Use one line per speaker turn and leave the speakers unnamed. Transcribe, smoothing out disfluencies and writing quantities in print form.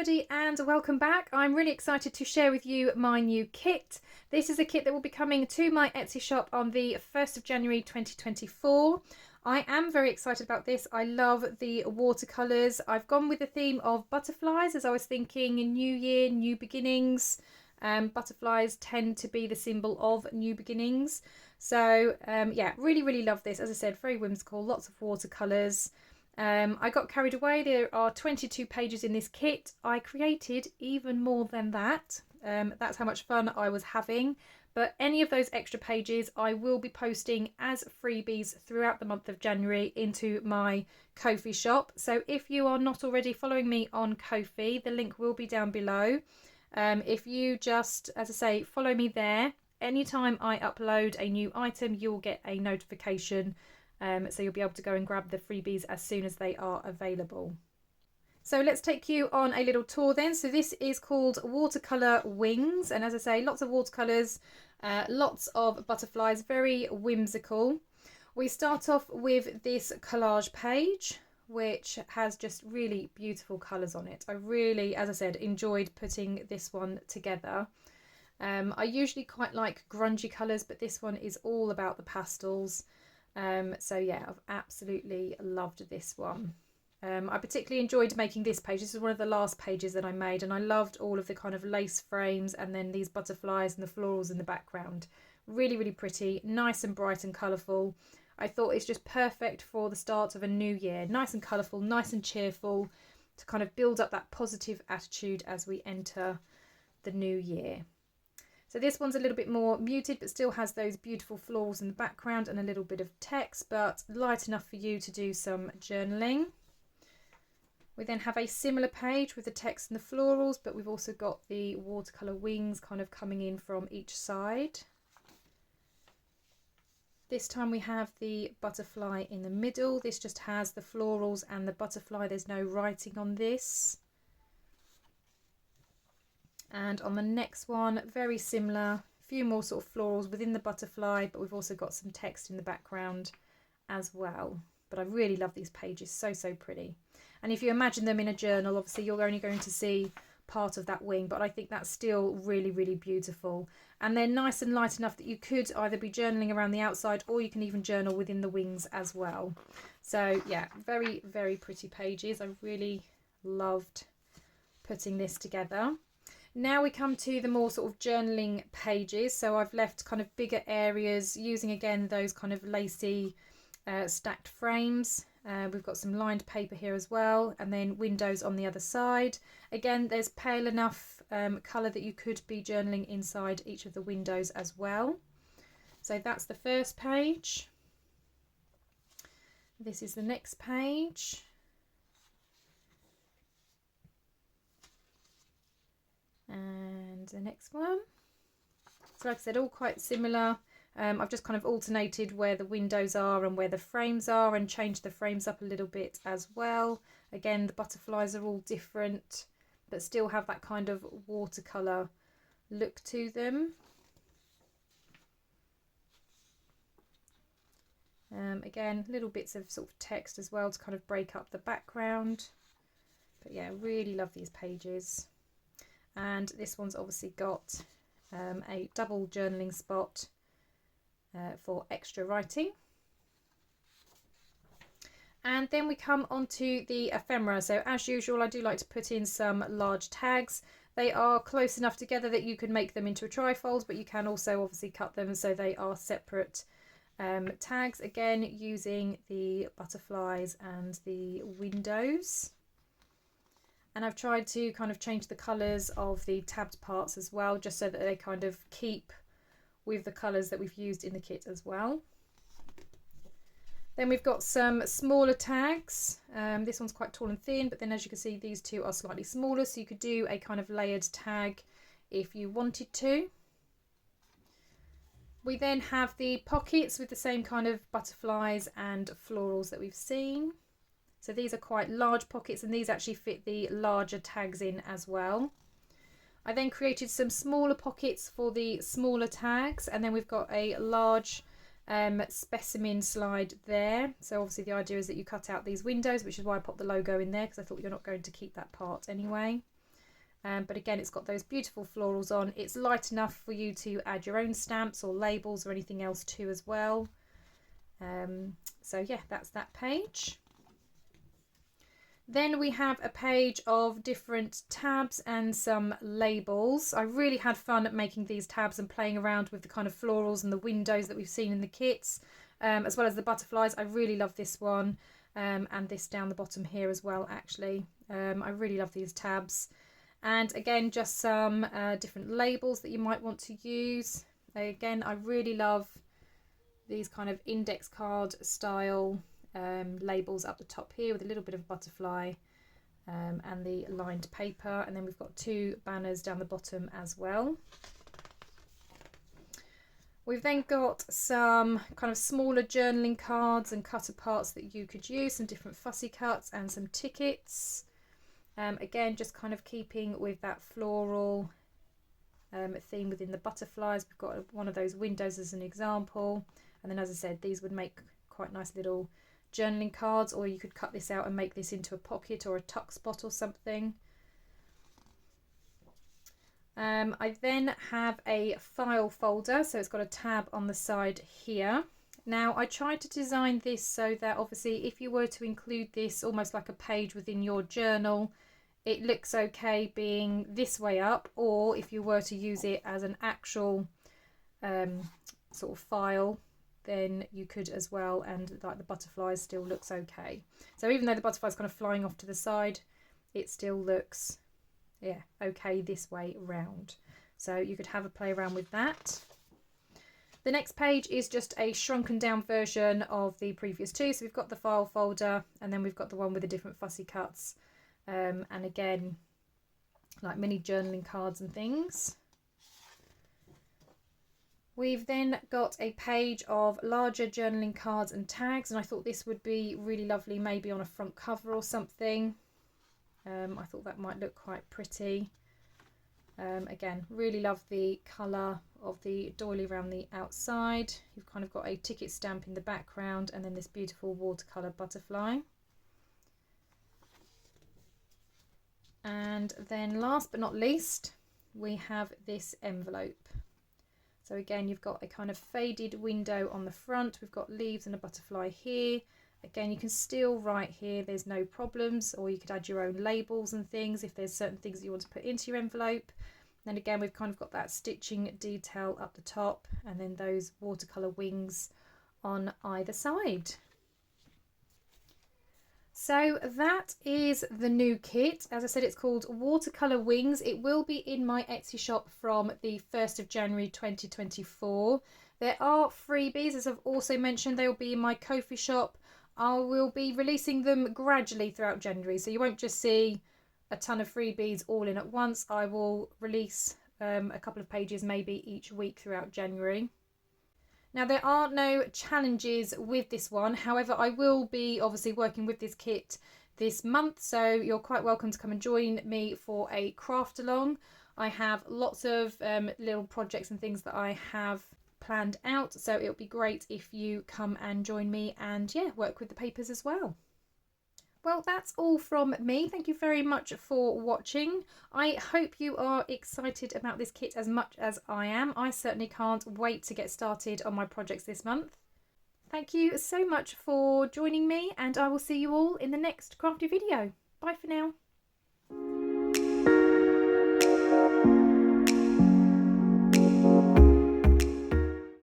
everybody and welcome back. I'm really excited to share with you my new kit. This is a kit that will be coming to my Etsy shop on the 1st of January 2024. I am very excited about this. I love the watercolours. I've gone with the theme of butterflies as I was thinking new year, new beginnings. Butterflies tend to be the symbol of new beginnings. So yeah, really love this. As I said, very whimsical, lots of watercolours. I got carried away. There are 22 pages in this kit. I created even more than that. That's how much fun I was having. But any of those extra pages I will be posting as freebies throughout the month of January into my Kofi shop. So if you are not already following me on Kofi, the link will be down below. If you just, as I say, follow me there, anytime I upload a new item, you'll get a notification. So you'll be able to go and grab the freebies as soon as they are available. So let's take you on a little tour then. So this is called Watercolour Wings. And as I say, lots of watercolours, lots of butterflies, very whimsical. We start off with this collage page, which has just really beautiful colours on it. I really, as I said, enjoyed putting this one together. I usually quite like grungy colours, but this one is all about the pastels. So yeah, I've absolutely loved this one. I particularly enjoyed making this page. This is one of the last pages that I made, and I loved all of the kind of lace frames and then these butterflies and the florals in the background. Really pretty, nice and bright and colourful. I thought it's just perfect for the start of a new year. Nice and colourful, nice and cheerful, to kind of build up that positive attitude as we enter the new year. So this one's a little bit more muted, but still has those beautiful florals in the background and a little bit of text, but light enough for you to do some journaling. We then have a similar page with the text and the florals, but we've also got the watercolour wings kind of coming in from each side. This time we have the butterfly in the middle. This just has the florals and the butterfly. There's no writing on this. And on the next one, very similar, a few more sort of florals within the butterfly, but we've also got some text in the background as well. But I really love these pages, so pretty. And if you imagine them in a journal, obviously you're only going to see part of that wing, but I think that's still really beautiful. And they're nice and light enough that you could either be journaling around the outside, or you can even journal within the wings as well. So yeah, very pretty pages. I really loved putting this together. Now we come to the more sort of journaling pages. So I've left kind of bigger areas using again those kind of lacy stacked frames. We've got some lined paper here as well, and then windows on the other side. Again, there's pale enough colour that you could be journaling inside each of the windows as well. So that's the first page. This is the next page. And the next one. So like I said, all quite similar. I've just kind of alternated where the windows are and where the frames are, and changed the frames up a little bit as well. Again, the butterflies are all different, but still have that kind of watercolour look to them. Again, little bits of sort of text as well to kind of break up the background. But yeah, really love these pages. And this one's obviously got a double journaling spot for extra writing. And then we come on to the ephemera. So as usual, I do like to put in some large tags. They are close enough together that you can make them into a trifold, but you can also obviously cut them so they are separate tags, again using the butterflies and the windows. And I've tried to kind of change the colours of the tabbed parts as well, just so that they kind of keep with the colours that we've used in the kit as well. Then we've got some smaller tags. This one's quite tall and thin, but then as you can see, these two are slightly smaller, so you could do a kind of layered tag if you wanted to. We then have the pockets with the same kind of butterflies and florals that we've seen. So these are quite large pockets, and these actually fit the larger tags in as well. I then created some smaller pockets for the smaller tags, and then we've got a large specimen slide there. So obviously the idea is that you cut out these windows, which is why I popped the logo in there, because I thought you're not going to keep that part anyway. But again, it's got those beautiful florals on. It's light enough for you to add your own stamps or labels or anything else to as well. So yeah, that's that page. Then we have a page of different tabs and some labels. I really had fun at making these tabs and playing around with the kind of florals and the windows that we've seen in the kits, as well as the butterflies. I really love this one, and this down the bottom here as well, actually. I really love these tabs. And again, just some different labels that you might want to use. Again, I really love these kind of index card style labels up the top here with a little bit of butterfly and the lined paper, and then we've got 2 banners down the bottom as well. We've then got some kind of smaller journaling cards and cut aparts that you could use, some different fussy cuts and some tickets. Again, just kind of keeping with that floral theme within the butterflies. We've got one of those windows as an example, and then as I said, these would make quite nice little journaling cards, or you could cut this out and make this into a pocket or a tuck spot or something. I then have a file folder, so it's got a tab on the side here. Now I tried to design this so that obviously if you were to include this almost like a page within your journal, it looks okay being this way up, or if you were to use it as an actual sort of file, then you could as well, and like the butterflies still looks okay. So even though the butterfly's kind of flying off to the side, it still looks okay this way round. So you could have a play around with that. The next page is just a shrunken down version of the previous 2. So we've got the file folder, and then we've got the one with the different fussy cuts, and again like mini journaling cards and things. We've then got a page of larger journaling cards and tags, and I thought this would be really lovely maybe on a front cover or something. I thought that might look quite pretty. Again, really love the colour of the doily around the outside. You've kind of got a ticket stamp in the background, and then this beautiful watercolour butterfly. And then last but not least, we have this envelope. So again, you've got a kind of faded window on the front. We've got leaves and a butterfly here. Again, you can still write here, there's no problems, or you could add your own labels and things if there's certain things that you want to put into your envelope. And again, we've kind of got that stitching detail up the top, and then those watercolour wings on either side. So that is the new kit. As I said, it's called Watercolour Wings. It will be in my Etsy shop from the 1st of January 2024. There are freebies, as I've also mentioned. They will be in my Kofi shop. I will be releasing them gradually throughout January, so you won't just see a ton of freebies all in at once. I will release a couple of pages maybe each week throughout January. Now there are no challenges with this one, however I will be obviously working with this kit this month, so you're quite welcome to come and join me for a craft along. I have lots of little projects and things that I have planned out, so it'll be great if you come and join me and work with the papers as well. Well, that's all from me. Thank you very much for watching. I hope you are excited about this kit as much as I am. I certainly can't wait to get started on my projects this month. Thank you so much for joining me, and I will see you all in the next crafty video. Bye for now.